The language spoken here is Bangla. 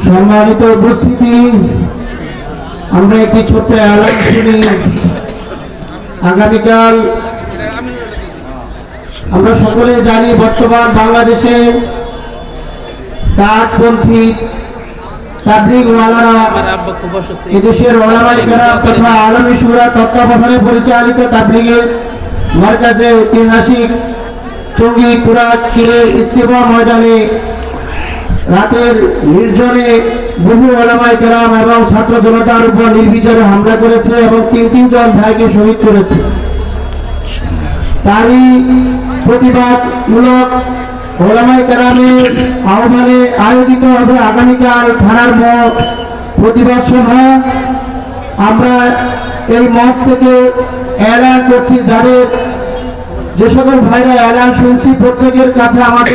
সম্মানিত উপস্থিতি, আমরা একটি ছোট্ট এলান শুনি। আগামীকাল আমরা সকলে জানি বর্তমান বাংলাদেশে সাতপন্থী তাবলীগ ওয়ালারা এদেশের ওলামায়ে কেরাম তথা আলমী শুরা তত্ত্বাবধানে পরিচালিত তাবলীগের মারকাজে ঐতিহাসিক টঙ্গী-পুরা ইস্তেমা ময়দানে রাতের নির্জনে বহু ওলামায়ে কেরাম এবং ছাত্র জনতার উপর নির্বিচারে হামলা করেছে এবং তিনজন ভাইকে শহীদ করেছে। তারই প্রতিবাদমূলক ওলামায়ে কেরামের আহ্বানে আয়োজিত হবে আগামীকাল থানার মোড় প্রতিবাদ সভা। আমরা এই মঞ্চ থেকে এলান করছি, যে সকল ভাইরা এলান শুনছি প্রত্যেকের কাছে আমাদের